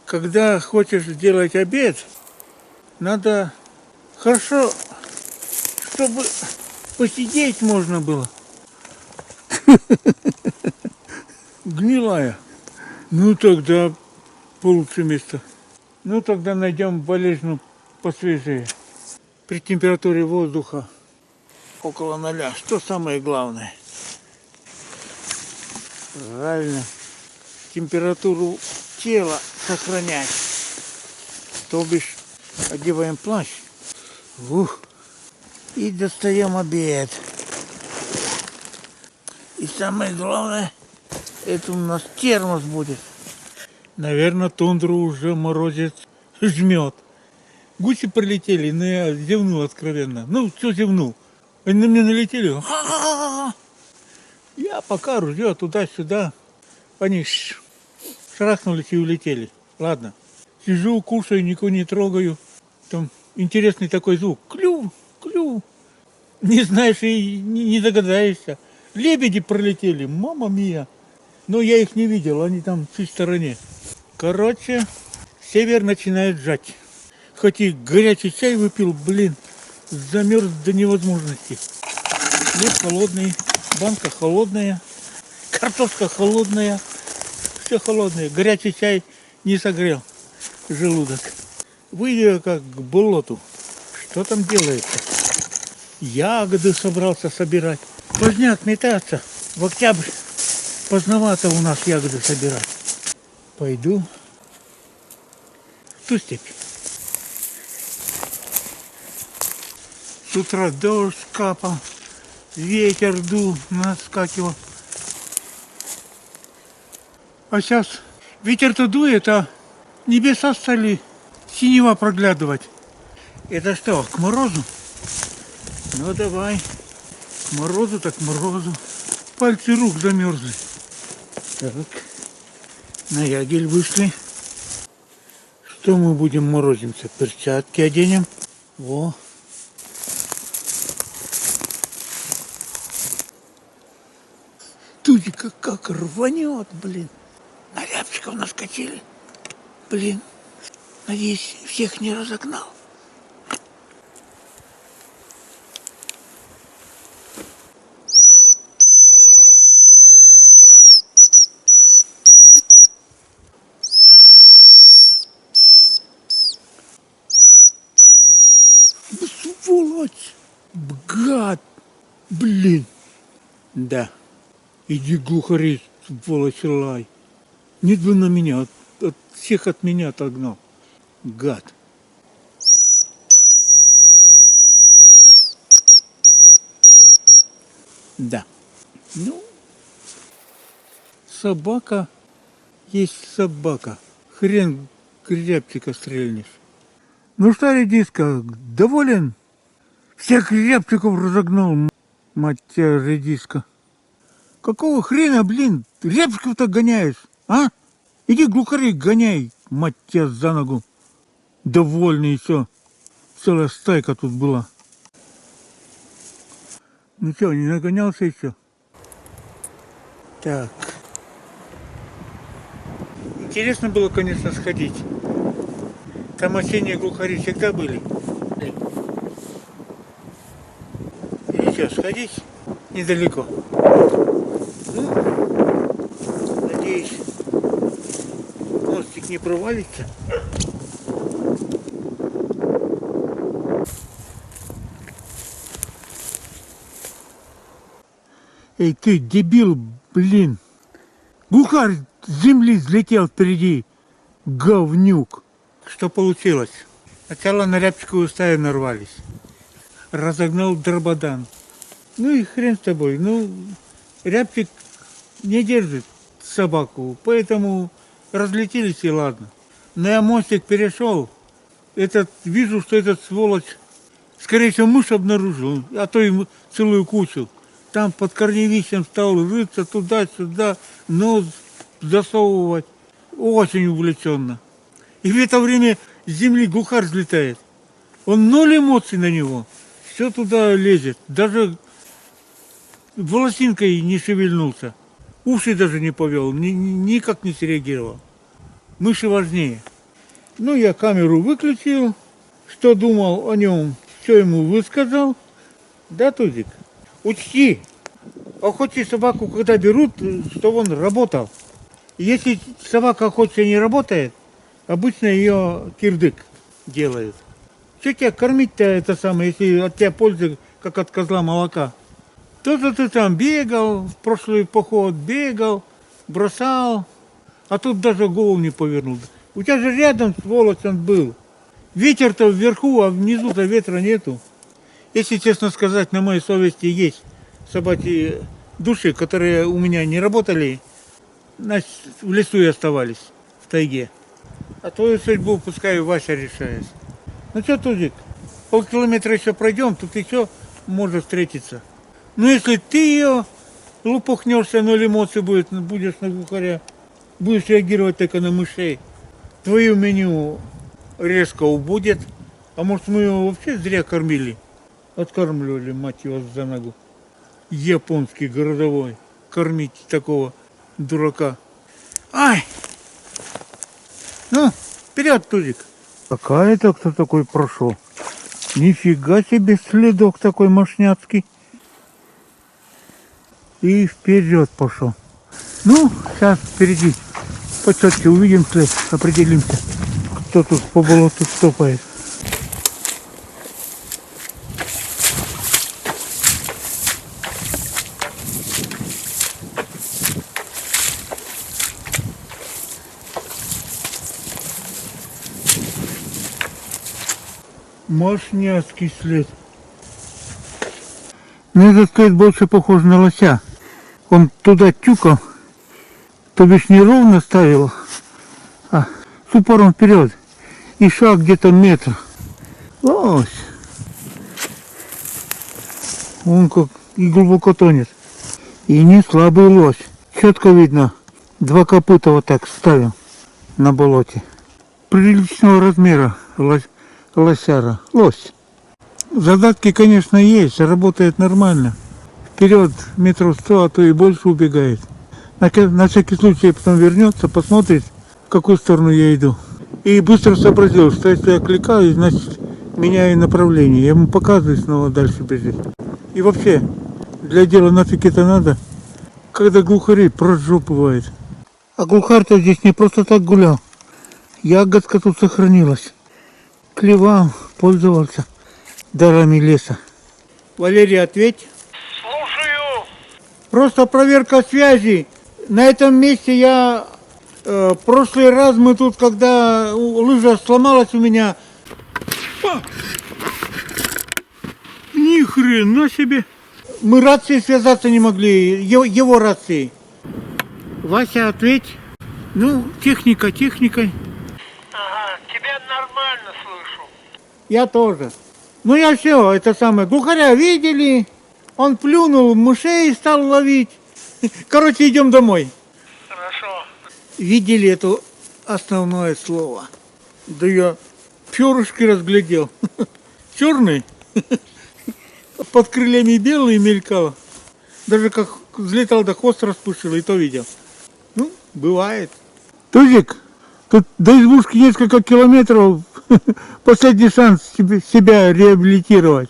Когда хочешь сделать обед, надо хорошо, чтобы посидеть можно было. Гнилая. Ну тогда получше место. Ну тогда найдем болезнь посвежее. При температуре воздуха около 0. Что самое главное? Правильно. Температуру тела сохранять. То бишь одеваем плащ. И достаем обед. И самое главное, это у нас термос будет. Наверное, тундру уже морозец жмет. Гуси прилетели, но я зевнул откровенно. Ну, что зевнул? Они на меня налетели. Ха-ха-ха! Я пока ружье туда-сюда. Они шарахнулись и улетели. Ладно. Сижу, кушаю, никого не трогаю. Там интересный такой звук. Клю, клю. Не знаешь и не догадаешься. Лебеди пролетели, мама мия. Но я их не видел, они там в той стороне. Короче, север начинает жать. Хоть и горячий чай выпил, замерз до невозможности. Хлеб холодный, банка холодная, картошка холодная, все холодное. Горячий чай не согрел желудок. Выйду как к болоту. Что там делается? Ягоды собрался собирать. Поздняк метаться. В октябрь поздновато у нас ягоды собирать. Пойду в ту степь. С утра дождь капал, ветер дул, наскакивал. А сейчас ветер-то дует, а небеса стали синева проглядывать. Это что, к морозу? Ну давай, к морозу так к морозу. Пальцы рук замерзли. Так, на ягель вышли. Что мы будем морозимся? Перчатки оденем. Во. Тузика как рванет, На рябчиков наскочили. Надеюсь, всех не разогнал. Сволочь! Гад! Да. Иди, глухари, сволочь, лай. Нет бы на меня, всех от меня отогнал. Гад. Да. Ну, собака есть собака. Хрен рябчика стрельнешь. Ну что, редиска, доволен? Всех рябчиков разогнал, мать тебя, редиска. Какого хрена, рябчиков-то гоняешь, а? Иди глухарей гоняй, мать тебя, за ногу. Довольный все. Целая стайка тут была. Ну что, не нагонялся еще? Так. Интересно было, конечно, сходить. Там осенние глухари всегда были. И что, сходить недалеко. Ну, надеюсь, мостик не провалится. Эй, ты дебил, Глухарь с земли взлетел впереди. Говнюк. Что получилось? Сначала на рябчиковую стаю нарвались. Разогнал дрободан. Ну и хрен с тобой. Ну, рябчик не держит собаку, поэтому разлетелись и ладно. Но я мостик перешел. Вижу, что этот сволочь, скорее всего, мышь обнаружил, а то и целую кучу. Там под корневищем стал рыться туда-сюда, нос засовывать. Очень увлеченно. И в это время с земли глухарь взлетает. Он 0 эмоций на него. Все туда лезет. Даже волосинкой не шевельнулся. Уши даже не повел. Никак не среагировал. Мыши важнее. Ну, я камеру выключил, что думал о нем, все ему высказал. Да, Тузик? Учти, охотничью собаку, когда берут, чтобы он работал. Если собака охотничья не работает, обычно ее кирдык делают. Что тебя кормить-то это самое, если от тебя пользы, как от козла молока? То-то ты там бегал, в прошлый поход бегал, бросал, а тут даже голову не повернул. У тебя же рядом, сволочь, он был. Ветер-то вверху, а внизу-то ветра нету. Если честно сказать, на моей совести есть собачьи души, которые у меня не работали, значит, в лесу и оставались, в тайге. А твою судьбу пускай Вася решает. Ну что, Тузик, полкилометра еще пройдем, тут еще можно встретиться. Но если ты ее лупухнешься, 0 эмоций будет, будешь на глухаря, будешь реагировать только на мышей, твое меню резко убудет. А может, мы его вообще зря кормили? Откармливали, мать его, за ногу. Японский городовой. Кормить такого дурака. Ай! Ну, вперед, Тузик. Какая-то кто такой прошел. Нифига себе следок такой мощняцкий. И вперед пошел. Ну, сейчас впереди почетче увидим след, определимся, кто тут по болоту стопает. Мощняцкий след. Но этот след больше похож на лося. Он туда тюкал, то бишь не ровно ставил, а с упором вперед. И шаг где-то метр. Лось. Он как и глубоко тонет. И не слабый лось. Четко видно, 2 копыта вот так ставил на болоте. Приличного размера лосяра. Лось. Задатки, конечно, есть, работает нормально. Вперед метров 100, а то и больше убегает. На всякий случай потом вернется, посмотрит, в какую сторону я иду. И быстро сообразил, что если я кликаю, значит меняю направление. Я ему показываю, снова дальше бежит. И вообще, для дела нафиг это надо, когда глухарей прожопывает. А глухарь-то здесь не просто так гулял. Ягодка тут сохранилась. Клевал, пользовался дарами леса. Валерий, ответь. Слушаю. Просто проверка связи. На этом месте я... прошлый раз мы тут, когда лыжа сломалась у меня... Ни хрена себе! Мы рацией связаться не могли, его рацией. Вася, ответь. Ну, техника техникой. Ага, тебя нормально слышу. Я тоже. Ну я все, это самое, глухаря видели, он плюнул, мышей стал ловить. Короче, идем домой. Хорошо. Видели это основное слово? Да я перышки разглядел. Черный. Под крыльями белый мелькал. Даже как взлетал, да хвост распушил, и то видел. Ну, бывает. Тузик, тут до избушки несколько километров. Последний шанс себя реабилитировать.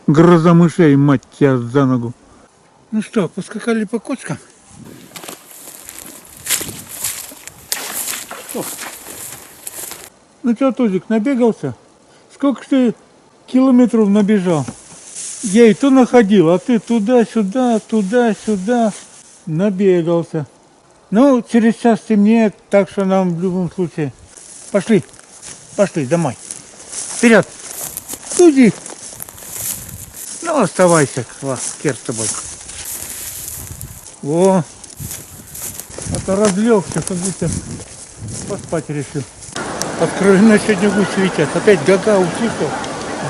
Гроза мышей, мать тебя за ногу. Ну что, поскакали по кочкам? Ну что, Тузик, набегался? Сколько ж ты километров набежал? Я и то находил, а ты туда-сюда, туда-сюда набегался. Ну, через час темнеет, так что нам в любом случае. Пошли, пошли домой. Вперед! Тузик! Ну, оставайся, хер с тобой. Во! А то разлегся, как будто поспать решил. Откровенно сегодня гуси летят. Опять гага услышал.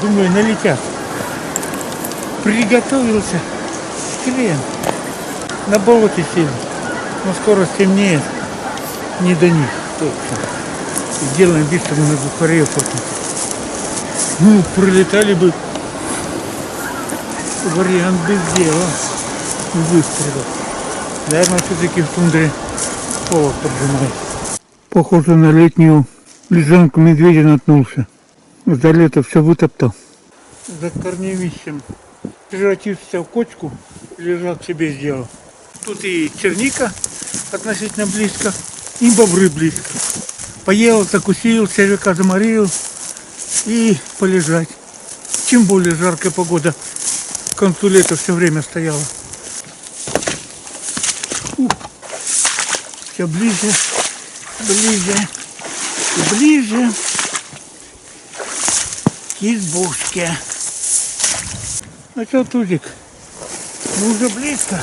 Думаю, налетят. Приготовился. Хрен. На болоте сели. Но скоро стемнеет. Не до них. Точно. Сделаем вид, что мы на глухаре охотимся. Ну, пролетали бы. Вариант без дела. Выстрелов. Наверное, все-таки в тундре холод поджимает. Похоже на летнюю Лежанку медведя наткнулся. За лето все вытоптал. За корневищем превратился в кочку, лежак себе сделал. Тут и черника относительно близко, и бобры близко. Поел, закусил, червяка заморил и полежать. Чем более жаркая погода к концу лета все время стояла. Все ближе, ближе и ближе к избушке. Ну что, Тузик, мы уже близко.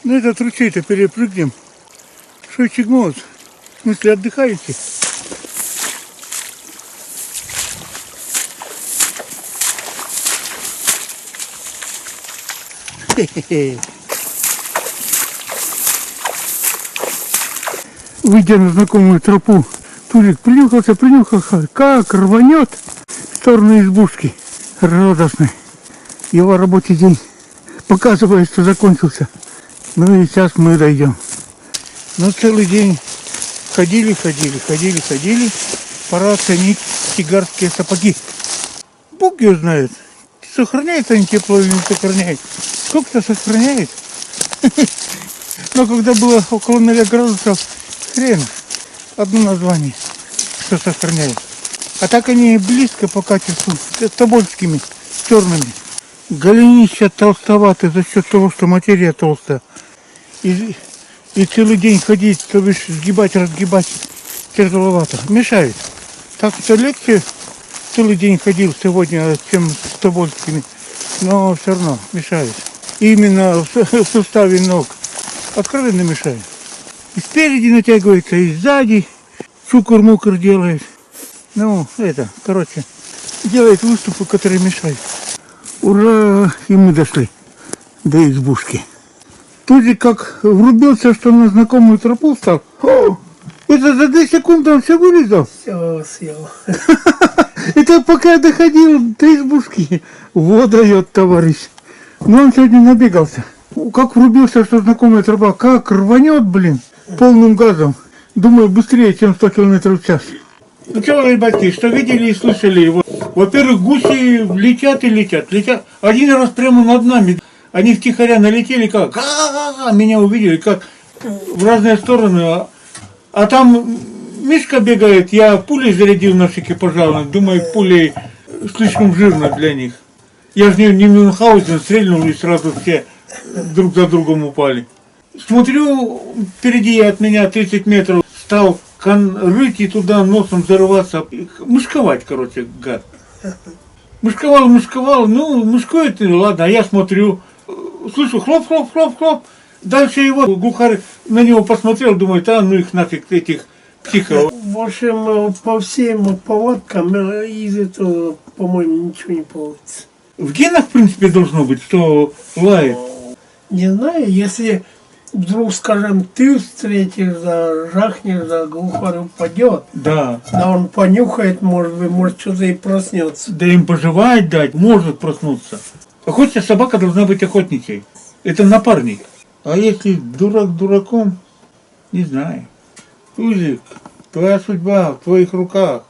Ну этот ручей-то перепрыгнем. Что чигнулось? В смысле, отдыхаете? Хе-хе-хе. Выйдя на знакомую тропу, Тузик принюхался, как рванет в сторону избушки. Радостный. Его рабочий день показывает, что закончился. Ну и сейчас мы дойдем. Но целый день ходили. Пора оценить сигарские сапоги. Бог ее знает. Сохраняет они тепло или не сохраняет. Сколько-то сохраняет. Но когда было около 0 градусов, хрен. Одно название, что сохраняет. А так они близко по качеству с тобольскими, черными. Голенища толстоваты за счет того, что материя толстая. И целый день ходить, то бишь сгибать, разгибать тяжеловато. Мешает. Так что легче целый день ходил сегодня, чем с тобольскими. Но все равно мешает. Именно в суставе ног. Откровенно мешает. И спереди натягивается, и сзади чукур-мукур делает. Ну, делает выступы, которые мешают. Ура! И мы дошли до избушки. Тузик как врубился, что на знакомую тропу стал. О, это за 2 секунды он все вылезал. Все съел. Это пока я доходил до избушки. Вот дает товарищ. Но он сегодня набегался. Как врубился, что знакомая тропа, как рванет, блин, полным газом. Думаю, быстрее, чем 100 км в час. Ну что, ребятки, что видели и слышали? Вот, во-первых, гуси летят и летят. Один раз прямо над нами. Они втихаря налетели, как меня увидели, как в разные стороны. А там Мишка бегает, я пулей зарядил наших пожалуй. Думаю, пулей слишком жирно для них. Я же не Мюнхгаузен стрельнул, и сразу все друг за другом упали. Смотрю, впереди от меня 30 метров стал рыть и туда носом зарываться. Мышковать, короче, гад. Мышковал, ну, мышкует, и ладно, а я смотрю, слышу, хлоп. Дальше его глухарь на него посмотрел, думает, ну их нафиг, этих психов. В общем, по всем повадкам из этого, по-моему, ничего не получится. В генах, в принципе, должно быть, что лает. Не знаю, если вдруг, скажем, ты встретишь, да, жахнешь, да, глухарь упадет. Да. Да он понюхает, может что-то и проснется. Да им пожевать дать, может проснуться. Охотная собака должна быть охотничей. Это напарник. А если дурак дураком, не знаю. Тузик, твоя судьба в твоих руках.